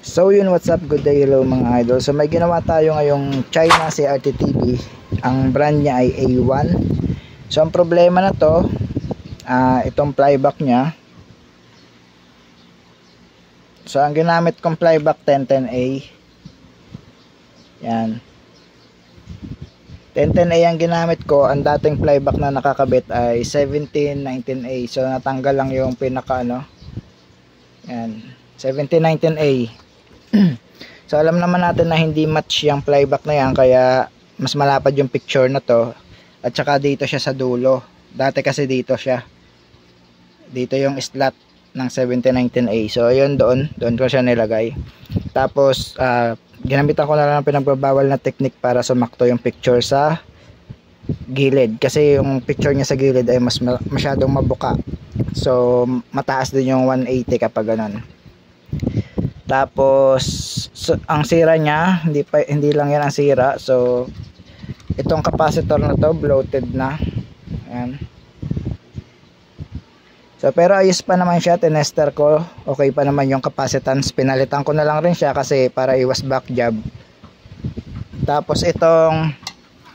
So yun, what's up, good day, hello mga idol. So may ginawa tayo ngayong China CRT TV. Ang brand niya ay A1. So ang problema na to, itong flyback niya. So ang ginamit kong flyback 1010A. Yan, 1010A ang ginamit ko. Ang dating flyback na nakakabit ay 1719A. So natanggal lang yung pinaka yan, 1719A. So alam naman natin na hindi match yung flyback na yan, kaya mas malapad yung picture na to. At saka dito siya sa dulo. Dati kasi dito siya, dito yung slot ng 1719A. So ayun, doon ko siya nilagay. Tapos ginamitan ko na lang ang pinagbabawal na technique para sumakto yung picture sa gilid, kasi yung picture niya sa gilid ay masyadong mabuka. So mataas din yung 180 kapag ganun. Tapos ang sira niya, hindi lang yan ang sira. So itong capacitor na to bloated na. Ayan. So pero ayos pa naman siya, tinester ko, okay pa naman yung capacitance. Pinalitan ko na lang rin siya kasi para iwas back jab. Tapos itong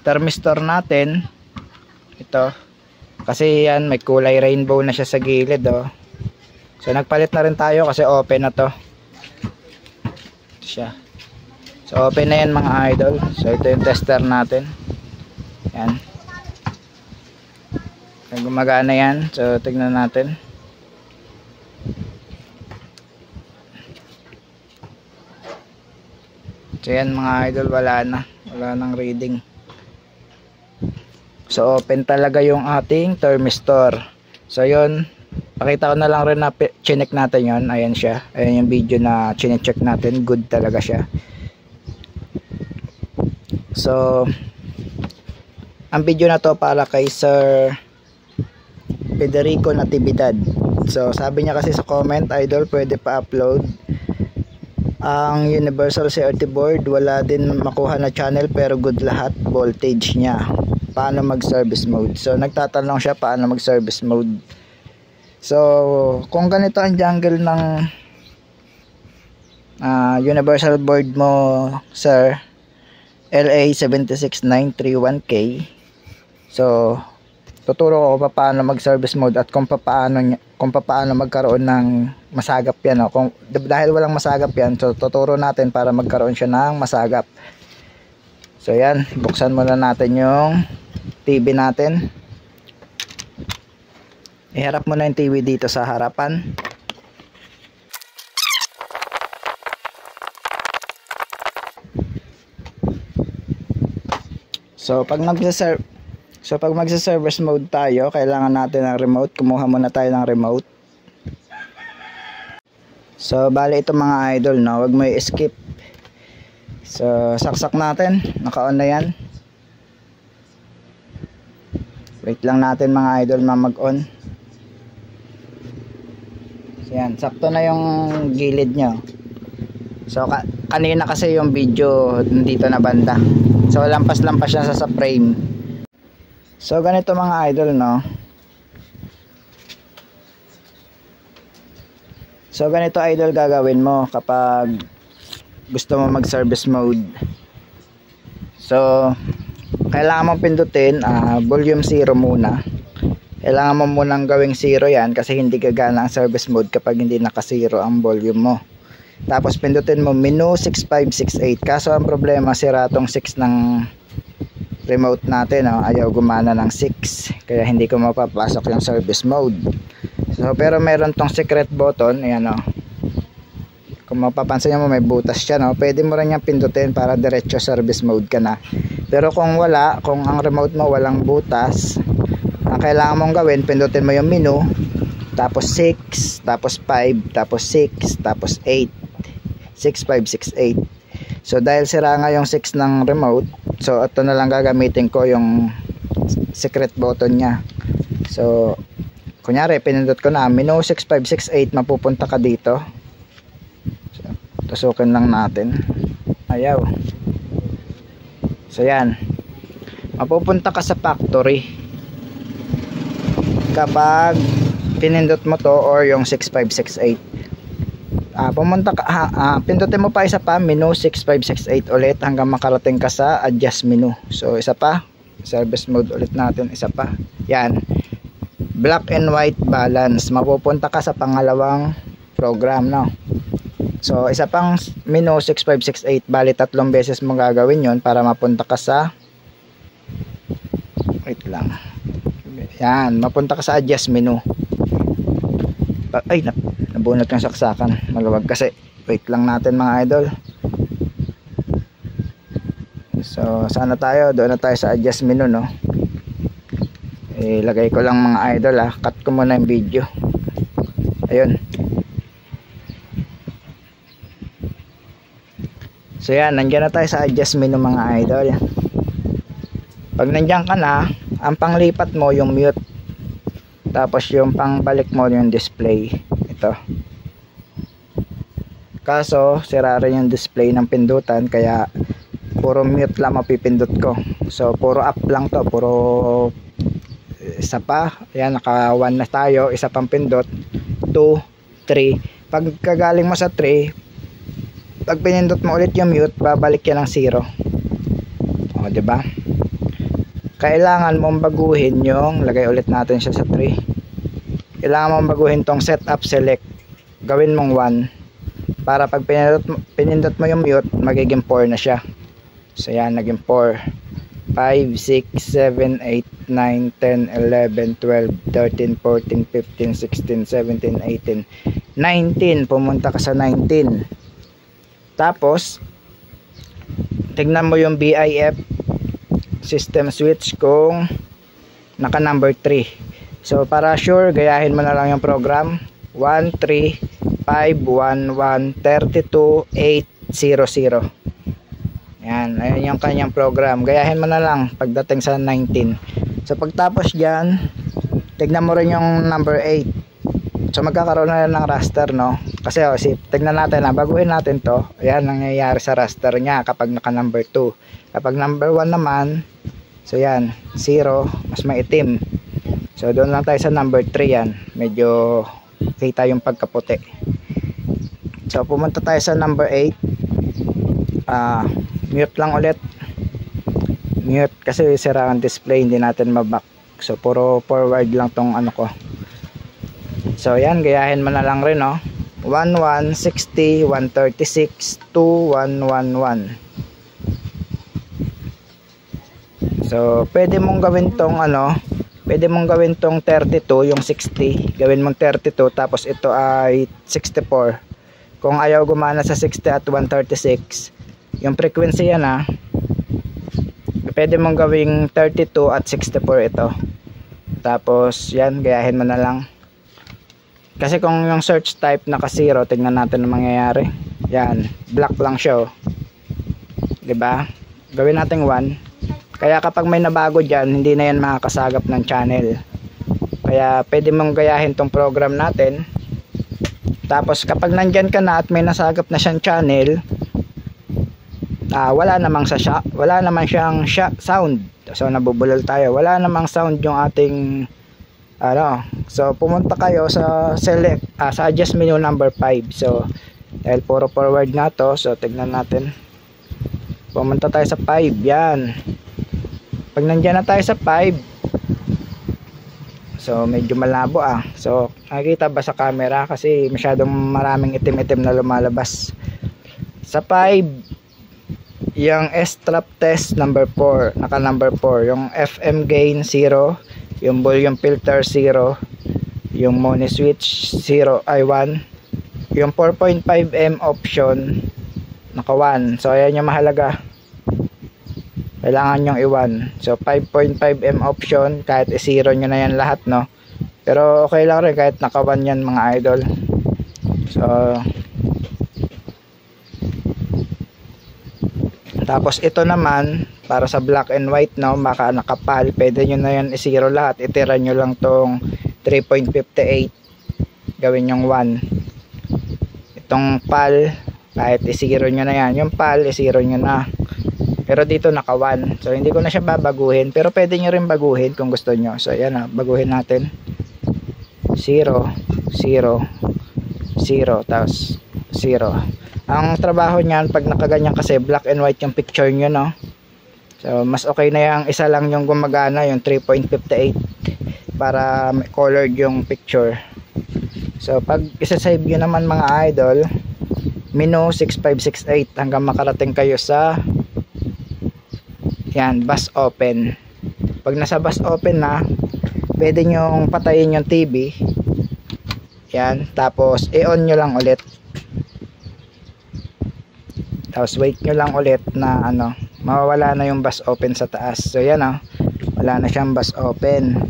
thermistor natin, ito, kasi yan may kulay rainbow na siya sa gilid, oh. So nagpalit na rin tayo kasi open na to siya. So open na yan mga idol. So ito yung tester natin. Yan, gumagana yan. So tignan natin. So yan mga idol, wala nang reading. So open talaga yung ating thermistor. So yun, pakita ko na lang rin na chinek natin yon. Ayan siya, ayan yung video na chinecheck natin, good talaga siya. So ang video na to para kay Sir Federico Natividad. So sabi niya kasi sa comment, idol, pwede pa upload ang universal CRT board, wala din makuha na channel pero good lahat voltage niya, paano mag service mode. So nagtatanong siya paano mag service mode. So kung ganito ang jungle ng universal board mo, sir, LA76931K, so tuturo ko paano mag service mode at kung paano magkaroon ng masagap yan, no? Dahil walang masagap yan, so tuturo natin para magkaroon siya ng masagap. So yan, buksan muna natin yung TV natin. Iharap mo na yung TV dito sa harapan. So pag magsa-service mode tayo, kailangan natin ng remote. Kumuha muna tayo ng remote. So bali ito mga idol, no, wag mo i-skip. So saksak natin, naka-on na yan. Wait lang natin mga idol mag-on. So yan, sakto na yung gilid nyo. So kanina kasi yung video dito na banda, so lampas-lampas siya sa frame. So ganito mga idol, no. So ganito idol gagawin mo kapag gusto mo mag service mode. So kailangan mong pindutin volume 0 muna. Kailangan mo munang gawing 0 yan kasi hindi gagana ang service mode kapag hindi naka 0 ang volume mo. Tapos pindutin mo menu 6568. Kaso ang problema, sira tong 6 ng remote natin, no? Ayaw gumana ng 6, kaya hindi ko mapapasok yung service mode. So pero meron tong secret button, ayan, no? Kung mapapansin mo may butas siya, no? Pwede mo rin yung pindutin para diretso service mode ka na. Pero kung wala, kung ang remote mo walang butas, ang kailangan mong gawin, pindutin mo yung menu, tapos 6, tapos 5, tapos 6, tapos 8, 6, 5, 6, 8. So dahil sira nga yung 6 ng remote, so ito na lang gagamitin ko, yung secret button nya. So kunyari pinindot ko na menu 6568, mapupunta ka dito. So tusukin lang natin, ayaw. So yan, mapupunta ka sa factory kapag pinindot mo to or yung 6568. Pumunta ka, pindutin mo pa isa pa, menu 6568 ulit hanggang makarating ka sa adjust menu. So isa pa, service mode ulit natin, isa pa. Yan, black and white balance, mapupunta ka sa pangalawang program, no? So isa pang menu 6568, bali 3 beses mo gagawin yon para mapunta ka sa, wait lang, yan, mapunta ka sa adjust menu. Ay, nabunot yung saksakan, maluwag kasi. Wait lang natin mga idol. So sana tayo, doon na tayo sa adjust menu, no? Ilagay ko lang mga idol, cut ko muna yung video. Ayun. So yan, nandiyan na tayo sa adjust menu mga idol. Pag nandiyan ka na, ang panglipat mo yung mute, tapos yung pangbalik mo yung display. Ito. Kaso sira rin yung display ng pindutan, kaya puro mute lang mapipindot ko. So puro up lang to, puro isa pa. Yan, naka 1 na tayo, isa pang pindot, 2, 3. Pag kagaling mo sa 3, pag pinindot mo ulit yung mute, babalik yan ng 0. O, diba? Kailangan mong baguhin yung, lagay ulit natin siya sa 3. Kailangan mong baguhin tong setup select, gawin mong 1 para pag pinindot mo yung mute, magiging 4 na siya. So yan, naging 4, 5, 6, 7, 8, 9, 10, 11, 12, 13, 14, 15, 16, 17, 18, 19. Pumunta ka sa 19. Tapos tignan mo yung BIF system switch kung naka number 3. So para sure, gayahin mo na lang yung program. 1, 3, 5, 1, 1, 32, 8, 0, 0. Yan, ayun yung kanyang program. Gayahin mo na lang pagdating sa 19. So pagtapos dyan, tignan mo rin yung number 8. So magkakaroon na ng raster, no? Kasi tignan natin, baguhin natin to. Ayan, nangyayari sa raster niya kapag naka number 2. Kapag number 1 naman, so yan, 0, mas maitim. So doon lang tayo sa number 3 yan. Medyo kita yung pagkaputi. So pumunta tayo sa number 8. Mute lang ulit. Mute kasi sira ang display, hindi natin maback. So puro forward lang tong ano ko. So yan, gayahin mo na lang rin, no? 1160, 136, 2111. So pwede mong gawin tong ano, pwede mong gawin tong 32, yung 60, gawin mong 32, tapos ito ay 64. Kung ayaw gumana sa 60 at 136, yung frequency yan, pwede mong gawing 32 at 64 ito. Tapos yan, gayahin mo na lang. Kasi kung yung search type naka 0, tingnan natin ang mangyayari. Yan, black lang siya, oh. 'Di ba? Gawin natin 1. Kaya kapag may nabago dyan, hindi na yan makakasagap ng channel. Kaya pwede mong gayahin tong program natin. Tapos kapag nandyan ka na at may nasagap na siyang channel, wala namang siyang sound. So nabubulol tayo. Wala namang sound yung ating So pumunta kayo sa select, sa adjust menu number 5. So dahil puro forward na to, so tignan natin. Pumunta tayo sa 5. Yan. Pag nandiyan na tayo sa 5, so medyo malabo, so nakikita ba sa camera kasi masyadong maraming itim-itim na lumalabas. Sa 5, yung S-trap test number 4, naka number 4, yung FM gain 0, yung volume filter 0, yung mono switch 1, yung 4.5M option naka 1. So ayan yung mahalaga, kailangan yung i-1. So 5.5M option, kahit i-0 nyo na yan lahat, no? Pero okay lang rin kahit naka 1 yan mga idol. So tapos ito naman para sa black and white, no, maka nakapal, pwede nyo na yan i-0 lahat, itira nyo lang tong 3.58, gawin yung 1. Itong PAL, kahit i-0 nyo na yan, yung PAL i-0 nyo na. Pero dito naka 1, so hindi ko na siya babaguhin, pero pwede nyo rin baguhin kung gusto nyo. So ayan, baguhin natin 0, 0, 0, tapos zero. Ang trabaho niyan pag nakaganyan kasi black and white yung picture nyo, no? So mas okay na yung isa lang yung gumagana, yung 3.58 para colored yung picture. So pag isa-save nyo naman mga idol, menu 6568 hanggang makarating kayo sa yan, bus open. Pag nasa bus open na, pwede nyong patayin yung TV. Yan, tapos i-on nyo lang ulit. Tapos wait nyo lang ulit na ano, mawawala na yung bus open sa taas. So yan wala na siyang bus open.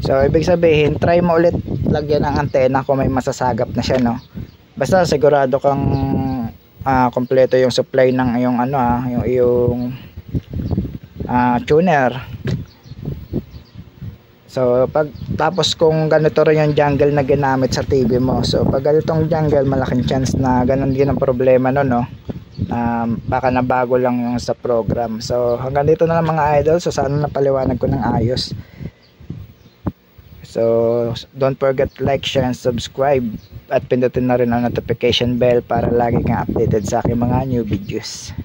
So ibig sabihin, try mo ulit lagyan ng antena kung may masasagap na siya, no. Basta sigurado kang kompleto yung supply ng yung yung tuner. So tapos kung ganito rin yung jungle na ginamit sa TV mo, so pag ganitong jungle, malaking chance na ganun din ang problema no. Baka nabago lang yung sa program. So hanggang dito na lang mga idol. So sana napaliwanag ko ng ayos. So don't forget to like, share, and subscribe, at pindutin na rin ang notification bell para lagi kang updated sa aking mga new videos.